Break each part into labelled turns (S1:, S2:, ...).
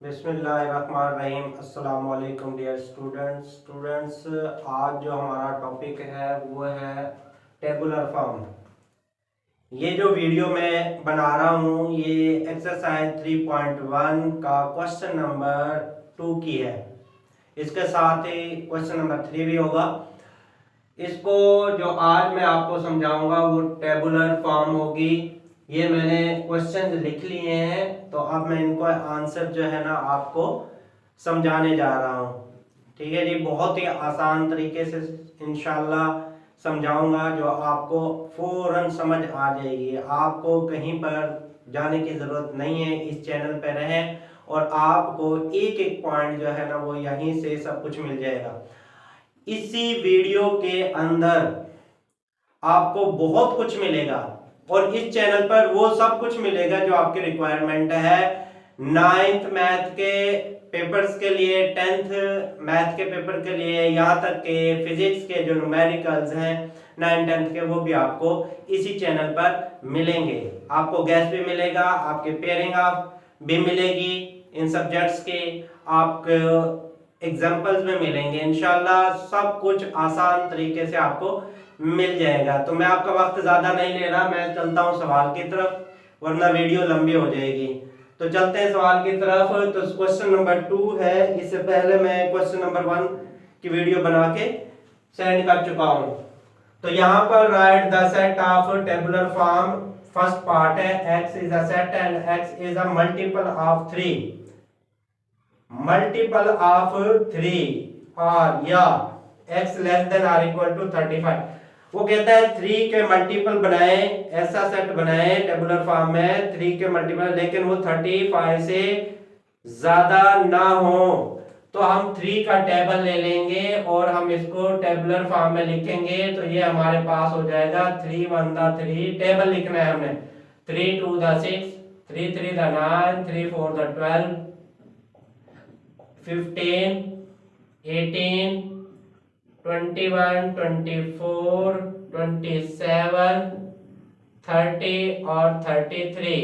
S1: बिस्मिल्लाहिर्रहमानिर्रहीम। अस्सलाम वालेकुम डियर स्टूडेंट्स। आज जो हमारा टॉपिक है वो है टेबुलर फॉर्म। ये जो वीडियो मैं बना रहा हूँ ये एक्सरसाइज 3.1 का क्वेश्चन नंबर 2 की है। इसके साथ ही क्वेश्चन नंबर 3 भी होगा। इसको जो आज मैं आपको समझाऊंगा वो टेबुलर फॉर्म होगी। ये मैंने क्वेश्चन लिख लिए हैं, तो अब मैं इनको आंसर जो है ना आपको समझाने जा रहा हूँ। ठीक है जी, बहुत ही आसान तरीके से इंशाल्लाह समझाऊंगा जो आपको फौरन समझ आ जाएगी। आपको कहीं पर जाने की ज़रूरत नहीं है, इस चैनल पर रहें और आपको एक एक पॉइंट जो है ना वो यहीं से सब कुछ मिल जाएगा। इसी वीडियो के अंदर आपको बहुत कुछ मिलेगा और इस चैनल पर वो सब कुछ मिलेगा जो आपकी रिक्वायरमेंट है। 9th मैथ के पेपर्स के लिए, 10th मैथ के पेपर के लिए, यहाँ तक के फिजिक्स के जो न्यूमेरिकल्स हैं 9, 10th के, वो भी आपको इसी चैनल पर मिलेंगे। आपको गैस भी मिलेगा, आपके पेयरिंग ऑफ भी मिलेगी, इन सब्जेक्ट्स के आपको एग्जाम्पल्स में मिलेंगे। इंशाल्लाह सब कुछ आसान तरीके से आपको मिल जाएगा। तो मैं आपका वक्त ज्यादा नहीं ले रहा, मैं चलता हूँ सवाल की तरफ, वरना वीडियो लंबी हो जाएगी। तो चलते हैं सवाल की तरफ। तो क्वेश्चन नंबर 2 है। इससे पहले मैं क्वेश्चन नंबर 1 की वीडियो बना के सेंड कर चुका हूँ। तो यहाँ पर write the set of tabular form. First part है x is a set and x is a multiple of 3। Multiple of 3 और या x less than or equal to 35। वो कहता है 3 के मल्टीपल बनाए, ऐसा सेट बनाए टेबुलर फॉर्म में 3 के मल्टीपल, लेकिन वो 35 से ज्यादा ना हो। तो हम 3 का टेबल ले लेंगे और हम इसको टेबुलर फॉर्म में लिखेंगे। तो ये हमारे पास हो जाएगा 3 1 द 3, टेबल लिखना है हमने। 3 2 द 6, 3 3 द 9, 3 4 द 12, 15 18 21 24 27 30 और 33।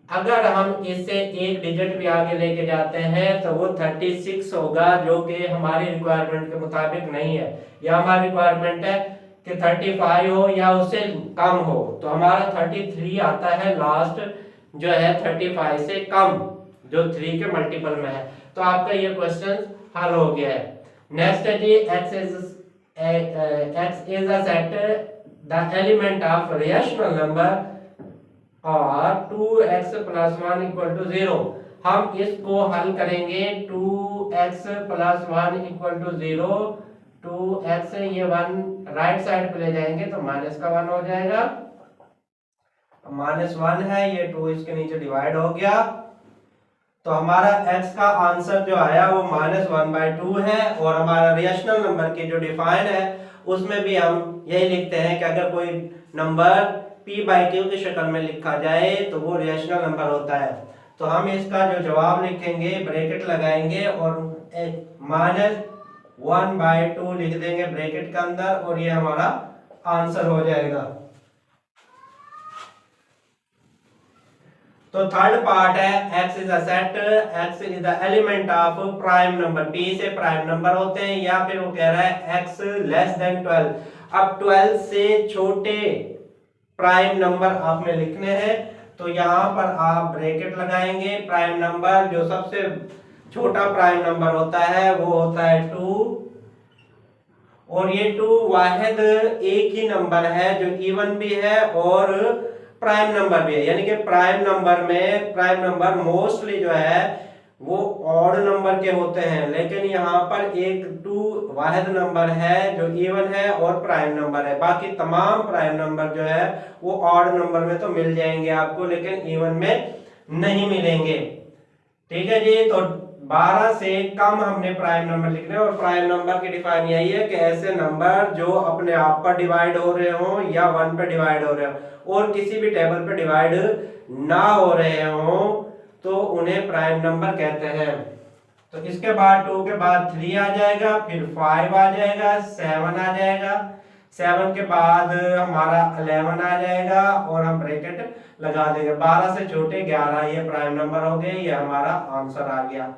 S1: अगर हम इससे एक डिजिट भी आगे लेके जाते हैं तो वो 36 होगा, जो कि हमारी रिक्वायरमेंट के मुताबिक नहीं है। या हमारी रिक्वायरमेंट है कि 35 हो या उससे कम हो, तो हमारा 33 आता है लास्ट, जो है 35 से कम, जो 3 के मल्टीपल में है। तो आपका ये क्वेश्चन हल हो गया है। नेक्स्ट है जी x is a set the element of rational number और 2x plus 1 equal to 0। हम इसको हल करेंगे 2x plus 1 equal to 0। 2x ये 1 राइट साइड पे ले जाएंगे तो माइनस का 1 हो जाएगा, -1 है, ये 2 इसके नीचे डिवाइड हो गया। तो हमारा x का आंसर जो आया वो -1/2 है। और हमारा रेशनल नंबर की जो डिफाइन है उसमें भी हम यही लिखते हैं कि अगर कोई नंबर p/q की शक्ल में लिखा जाए तो वो रेशनल नंबर होता है। तो हम इसका जो जवाब लिखेंगे ब्रैकेट लगाएंगे और -1/2 लिख देंगे ब्रैकेट के अंदर, और ये हमारा आंसर हो जाएगा। तो थर्ड पार्ट है x is a set, x is the element of prime number. p से प्राइम नंबर होते हैं, या फिर वो कह रहा है x लेस देन 12। अब 12 से छोटे प्राइम नंबर आपने लिखने हैं, तो यहाँ पर आप ब्रैकेट लगाएंगे। प्राइम नंबर जो सबसे छोटा प्राइम नंबर होता है वो होता है 2, और ये 2 वाहिद एक ही नंबर है जो इवन भी है और प्राइम नंबर भी है। यानी कि प्राइम नंबर में प्राइम नंबर मोस्टली जो है वो ऑड नंबर के होते हैं, लेकिन यहाँ पर एक 2 वाहिद नंबर है जो इवन है और प्राइम नंबर है। बाकी तमाम प्राइम नंबर जो है वो ऑड नंबर में तो मिल जाएंगे आपको, लेकिन इवन में नहीं मिलेंगे। ठीक है जी। तो 12 से कम हमने प्राइम नंबर लिखने, और प्राइम नंबर की डिफाइन यही है कि ऐसे नंबर जो अपने आप पर डिवाइड हो रहे हो या 1 पे डिवाइड हो रहे हो और किसी भी टेबल पे डिवाइड ना हो रहे हो तो उन्हें प्राइम नंबर कहते हैं। तो इसके बाद 2 के बाद 3 आ जाएगा, फिर 5 आ जाएगा, 7 आ जाएगा, 7 के बाद हमारा 11 आ जाएगा और हम ब्रैकेट लगा देंगे। 12 से छोटे 11, ये प्राइम नंबर हो गए, ये हमारा आंसर आ गया।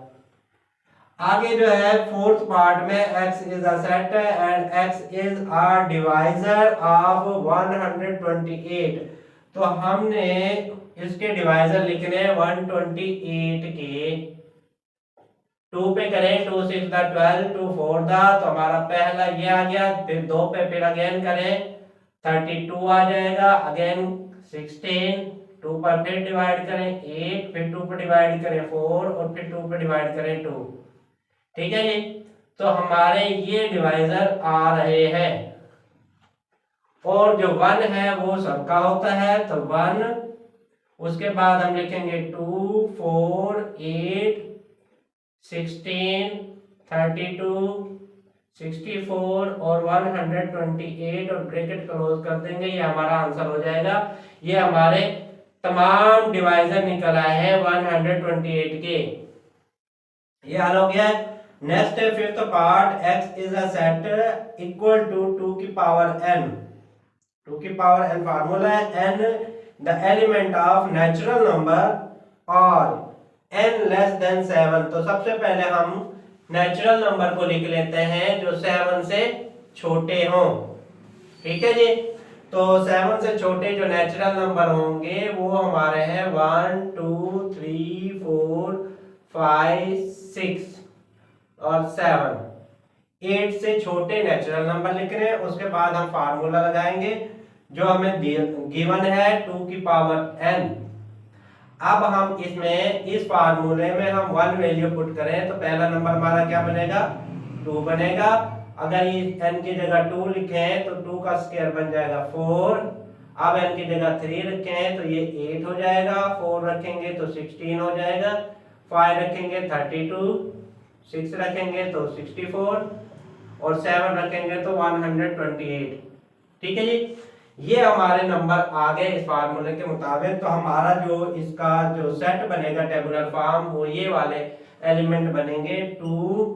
S1: आगे जो है फोर्थ पार्ट में x is a set and x is a divisor of 128। तो हमने इसके डिवाइजर लिखने 128 के 2 पे करें, 2 6 दा 12, 2 4 दा, तो हमारा पहला ये आ गया। फिर 2 पे फिर अगेन करें 32 आ जाएगा, अगेन 16, 2 पर फिर डिवाइड करें 8, फिर 2 पर डिवाइड करें 4 और फिर 2 पर डिवाइड करें 2। ठीक है जी, तो हमारे ये डिवाइजर आ रहे हैं। और जो 1 है वो सबका होता है, तो 1, उसके बाद हम लिखेंगे 2 4 8 16 32 64 और 128 और ब्रैकेट क्लोज कर देंगे, ये हमारा आंसर हो जाएगा। ये हमारे तमाम डिवाइजर निकल आए हैं 128 के। ये हल हो गया। नेक्स्ट है fifth part, x is a set equal to 2 की पावर n। 2 की पावर n फार्मूला है, n the element of natural number और n लेस देन 7। तो सबसे पहले हम नेचुरल नंबर को लिख लेते हैं जो 7 से छोटे हों। ठीक है जी, तो 7 से छोटे जो नेचुरल नंबर होंगे वो हमारे हैं 1 2 3 4 5 6 और 7। 8 से छोटे नेचुरल नंबर लिख रहे हैं। उसके बाद हम फार्मूला लगाएंगे जो हमें गिवन है 2 की पावर n। अब हम इसमें इस फार्मूले में हम 1 वैल्यू पुट करें तो पहला नंबर हमारा क्या बनेगा, 2 बनेगा। अगर ये n की जगह 2 लिखें तो 2 का स्क्वायर बन जाएगा 4। अब n की जगह 3 रखें तो ये 8 हो जाएगा, 4 रखेंगे तो 16 हो जाएगा, 5 रखेंगे 32, 6 रखेंगे तो 64 और 7 रखेंगे तो 128। ठीक है जी, ये हमारे नंबर आ गए इस फार्मूले के मुताबिक। तो हमारा जो इसका जो सेट बनेगा टेबुलर फॉर्म वो ये वाले एलिमेंट बनेंगे 2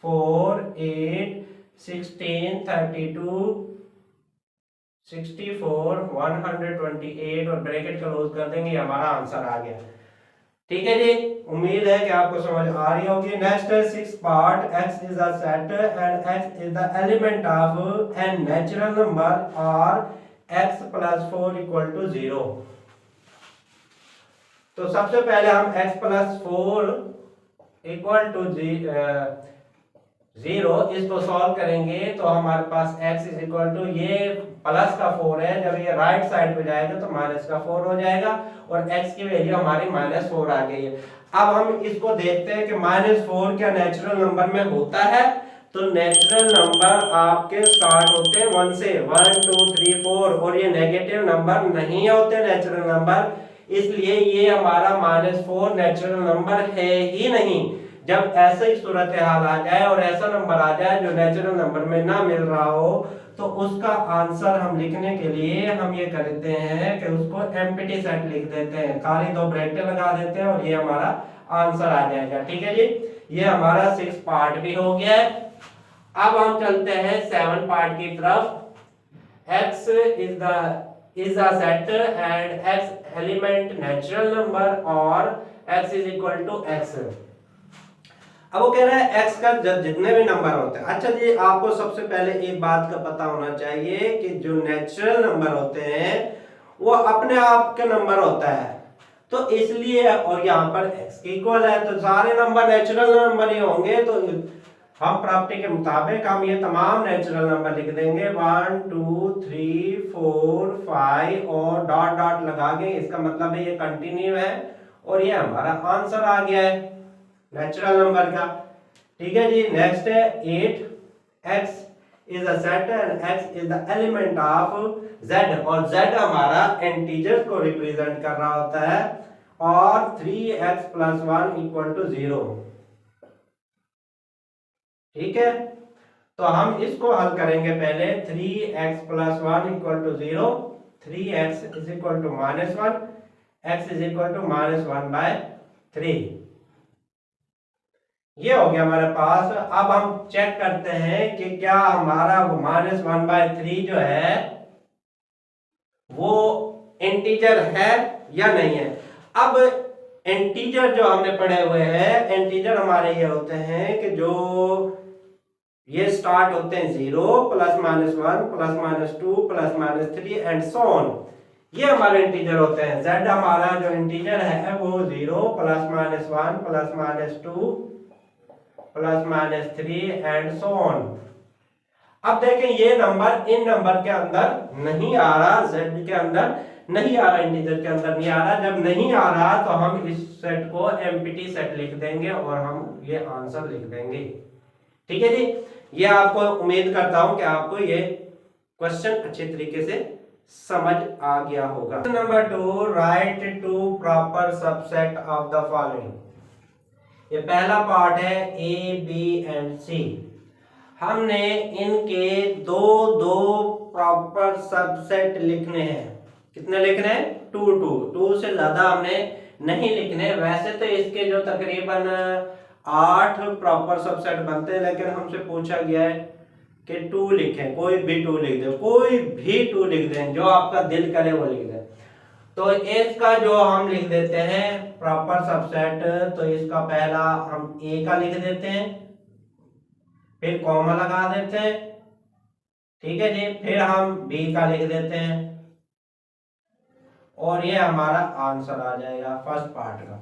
S1: 4 8 16 32 64 128 और ब्रैकेट क्लोज कर देंगे, हमारा आंसर आ गया। ठीक है जी, उम्मीद है कि आपको समझ आ रही होगी। नेक्स्ट है six part, x is a set and x is the element of N natural number और x प्लस 4 इक्वल टू 0। तो सबसे पहले हम x प्लस 4 इक्वल टू 0 इसको सॉल्व करेंगे तो हमारे पास x इज इक्वल टू, ये प्लस का 4 है, जब ये राइट साइड पे जाएगा तो माइनस का 4 हो जाएगा और x की वैल्यू हमारी -4 आ गई है। अब हम इसको देखते हैं कि -4 क्या नेचुरल नंबर में होता है। तो नेचुरल नंबर आपके स्टार्ट होते हैं 1 से, 1 2 3 4 और ये नेगेटिव नंबर नहीं होते नेचुरल नंबर, इसलिए ये हमारा -4 नेचुरल नंबर है ही नहीं। जब ऐसा ही सूरत हाल आ जाए और ऐसा नंबर आ जाए जो नेचुरल नंबर में ना मिल रहा हो तो उसका आंसर हम लिखने के लिए हम ये करते हैं कि उसको एम्प्टी सेट लिख देते हैं, खाली 2 ब्रैकेट लगा देते हैं और ये हमारा आंसर आ जाएगा। ठीक है जी, ये हमारा 6 पार्ट भी हो गया है। अब हम चलते हैं 7 पार्ट की तरफ। x is a set and x element natural number और x is equal to x। अब वो कह रहा है x का जितने भी नंबर होते हैं। अच्छा जी, आपको सबसे पहले एक बात का पता होना चाहिए कि जो नेचुरल नंबर होते हैं वो अपने आप के नंबर होता है, तो इसलिए और यहाँ पर x की इक्वल है तो सारे नंबर नेचुरल नंबर ही होंगे। तो हम प्रॉपर्टी के मुताबिक हम ये तमाम नेचुरल नंबर लिख देंगे 1 2 3 4 5 और डॉट डॉट लगा के, इसका मतलब है ये कंटिन्यू है और ये हमारा आंसर आ गया है नेचुरल नंबर का। ठीक है जी, नेक्स्ट है 8, x is a set and x is the element of z और z हमारा इंटीजर को रिप्रेजेंट कर रहा होता है और 3x + 1 = 0। ठीक है, तो हम इसको हल करेंगे पहले। 3x + 1 = 0, 3x = -1, x = -1/3। ये हो गया हमारे पास। अब हम चेक करते हैं कि क्या हमारा -1/3 जो है वो इंटीजर है या नहीं है। अब इंटीजर जो हमने पढ़े हुए हैं, इंटीजर हमारे ये होते हैं कि जो ये स्टार्ट होते हैं 0 +-1 +-2 +-3 एंड सो ऑन। ये हमारे इंटीजर होते हैं। z हमारा जो इंटीजर है वो 0 +-1 +-2 +-3 एंड सो ऑन। अब देखें ये नंबर इन नंबर के अंदर नहीं आ रहा, z के अंदर नहीं आ रहा, इंटीजर के अंदर नहीं आ रहा। जब नहीं आ रहा तो हम इस सेट को एम्प्टी सेट लिख देंगे और हम ये आंसर लिख देंगे। ठीक है जी, ये आपको उम्मीद करता हूं कि आपको ये क्वेश्चन अच्छे तरीके से समझ आ गया होगा। Number 2, write two proper subset of the following. ये पहला पार्ट है ए बी एंड सी। हमने इनके दो दो प्रॉपर सबसेट लिखने हैं। कितने लिखने हैं? 2 से ज्यादा हमने नहीं लिखने। वैसे तो इसके जो तकरीबन 8 प्रॉपर सबसेट बनते हैं, लेकिन हमसे पूछा गया है कि 2 लिखें। कोई भी 2 लिख दे, कोई भी 2 लिख दें, जो आपका दिल करे वो लिख दें। तो इसका जो हम लिख देते हैं प्रॉपर सबसेट, तो इसका पहला हम ए का लिख देते हैं, फिर कॉमा लगा देते हैं। ठीक है जी, फिर हम बी का लिख देते हैं और ये हमारा आंसर आ जाएगा फर्स्ट पार्ट का।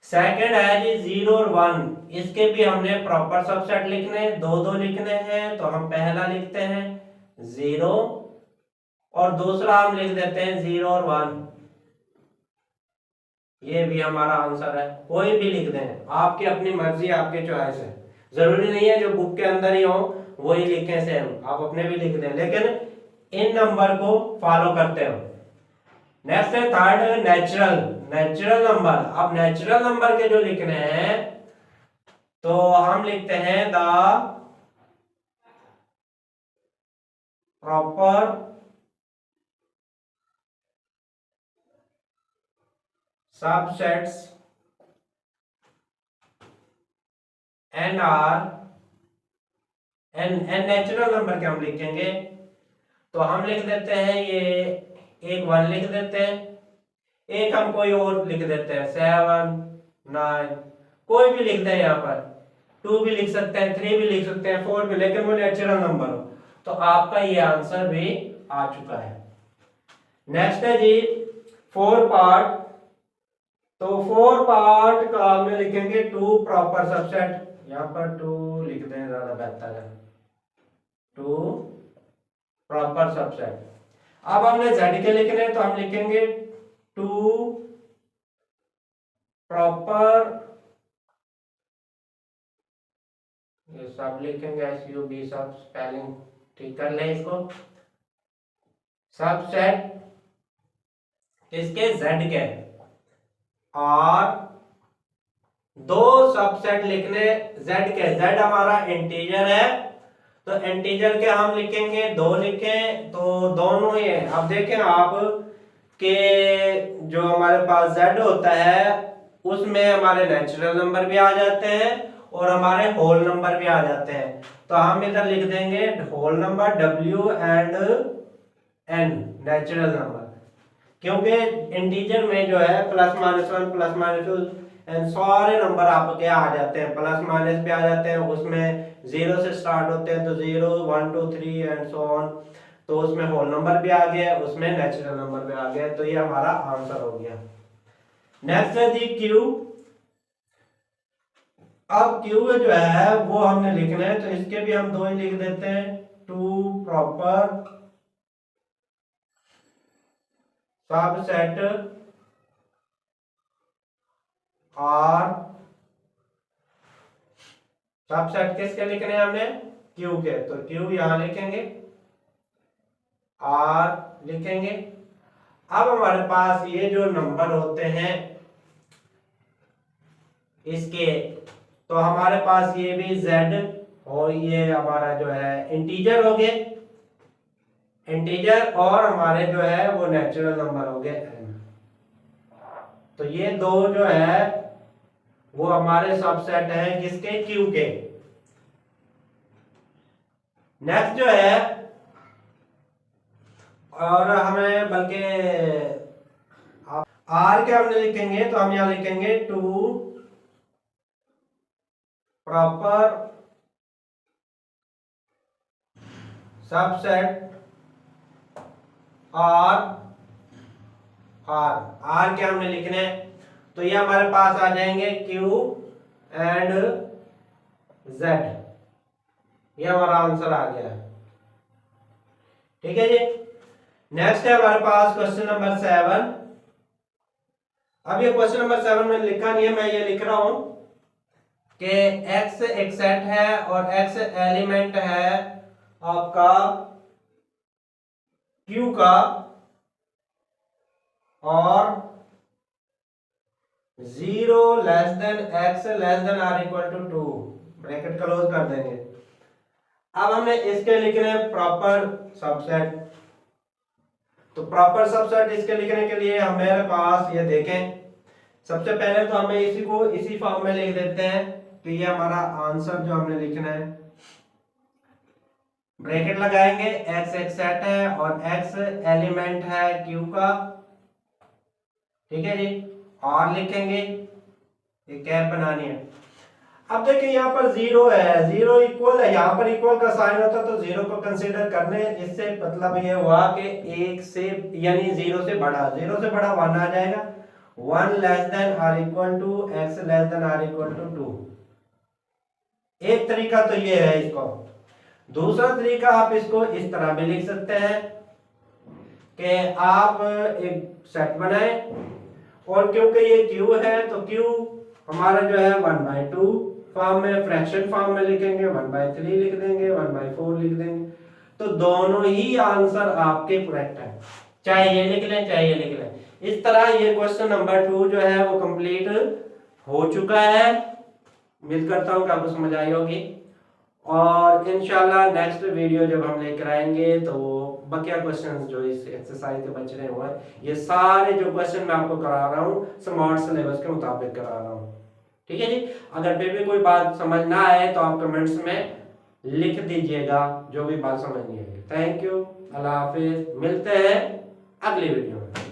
S1: सेकंड है जी 0 और 1। इसके भी हमने प्रॉपर सबसेट लिखने, दो लिखने हैं। तो हम पहला लिखते हैं 0 और दूसरा हम लिख देते हैं 0 और 1। ये भी हमारा आंसर है। कोई भी लिख दें, आपकी अपनी मर्जी, आपके चॉइस है। जरूरी नहीं है जो बुक के अंदर ही हो वही लिखें सेम, आप अपने भी लिख दें, लेकिन इन नंबर को फॉलो करते हो। नेक्स्ट है थर्ड, नेचुरल नंबर। अब नेचुरल नंबर के जो लिखने हैं तो हम लिखते हैं the proper subsets N are N natural number के हम लिखेंगे। तो हम लिख देते हैं ये एक 1 लिख देते हैं, एक हम कोई और लिख देते हैं 7 9, कोई भी लिख दें। यहाँ पर 2 भी लिख सकते हैं, 3 भी लिख सकते हैं, 4 भी, लेकिन वो नेचुरल नंबर हो। तो आपका ये आंसर भी आ चुका है। नेक्स्ट है जी 4 पार्ट। तो 4 पार्ट का हमने लिखेंगे 2 प्रॉपर सबसेट। यहाँ पर 2 लिख दें, ज्यादा बेहतर है। 2 प्रॉपर सबसेट। अब हमने z के लिखने हैं तो हम लिखेंगे 2 प्रॉपर, ये सब लिखेंगे SUB, सब स्पेलिंग ठीक कर लें इसको, सबसेट इसके z के। और 2 सबसेट लिखने z के। z हमारा इंटीजर है तो इंटीजर के हम लिखेंगे 2 लिखें तो दोनों ही है। अब देखें आप के जो हमारे पास z होता है उसमें हमारे नेचुरल नंबर भी आ जाते हैं और हमारे होल नंबर भी आ जाते हैं। तो हम इधर लिख देंगे whole number W and N natural number, क्योंकि इंटीजर में जो है +-1 +-2 एंड सारे नंबर आपके आ जाते हैं, प्लस माइनस भी आ जाते हैं। उसमें 0 से स्टार्ट होते हैं तो 0 1 2 3 एंड सो ऑन। तो उसमें होल नंबर भी आ गया, उसमें नेचुरल नंबर भी आ गया। तो ये हमारा आंसर हो गया। नेक्स्ट है जी क्यू। अब क्यू जो है वो हमने लिखना है तो इसके भी हम 2 ही लिख देते हैं, 2 प्रॉपर सबसेट और सबसेट किसके लिखने हैं हमने? क्यू के। तो क्यू यहां लिखेंगे, आर लिखेंगे। अब हमारे पास ये जो नंबर होते हैं इसके, तो हमारे पास ये भी z और ये हमारा जो है इंटीजर हो गए, इंटीजर, और हमारे जो है वो नेचुरल नंबर हो गए n। तो ये 2 जो है वो हमारे सबसेट हैं किसके, क्यू के। नेक्स्ट जो है, और हमें बल्कि आर के हमने लिखेंगे तो हम यहां लिखेंगे two proper subset R R के हमने लिखने, तो ये हमारे पास आ जाएंगे Q एंड Z। ये हमारा आंसर आ गया है। ठीक है जी। नेक्स्ट है हमारे पास क्वेश्चन नंबर 7। अब ये क्वेश्चन नंबर 7 मैंने लिखा नहीं है, मैं ये लिख रहा हूं कि X एक सेट है और X एलिमेंट है आपका Q का, और 0 less than x less than or equal to 2, bracket close कर देंगे। अब हमने इसके लिखने प्रॉपर सबसेट, तो प्रॉपर सबसेट इसके लिखने के लिए हमारे पास ये देखें, सबसे पहले तो हमें इसी को इसी फॉर्म में लिख देते हैं कि ये हमारा आंसर जो हमने लिखना है, ब्रैकेट लगाएंगे, x एक सेट है और x एलिमेंट है Q का। ठीक है जी, और लिखेंगे, ये कैप बनानी है। अब देखिए यहाँ पर 0 है, 0 इक्वल है, यहाँ पर इक्वल का साइन होता तो 0 को कंसीडर करने, इससे मतलब ये हुआ कि 1 से यानी 0 से बड़ा, 0 से बड़ा 1 आ जाएगा, 1 less than or equal to x less than or equal to 2। एक तरीका तो ये है इसको। दूसरा तरीका आप इसको इस तरह भी लिख सकते हैं कि आप एक सेट बनाएं, और क्योंकि ये Q है तो Q हमारा जो है 1/2 फॉर्म में, फ्रैक्शन फॉर्म में लिखेंगे, 1/3 लिख देंगे, 1/4 लिख देंगे, तो दोनों ही आंसर आपके करेक्ट है, चाहे ये लिख लें चाहे ये लिख लें। इस तरह ये क्वेश्चन नंबर 2 जो है वो कंप्लीट हो चुका है। उम्मीद करता हूँ कि आपको समझ आई होगी, और इंशाल्लाह नेक्स्ट वीडियो जब हम लेकर आएंगे तो बकिया क्वेश्चंस जो इस एक्सरसाइज के बच रहे हुए हैं, ये सारे जो क्वेश्चन मैं आपको करा रहा हूँ स्मार्ट सिलेबस के मुताबिक करा रहा हूँ। ठीक है जी। अगर फिर भी कोई बात समझ ना आए तो आप कमेंट्स में लिख दीजिएगा जो भी बात समझ नहीं आई। थैंक यू, अल्लाह हाफिज, मिलते हैं अगली वीडियो में।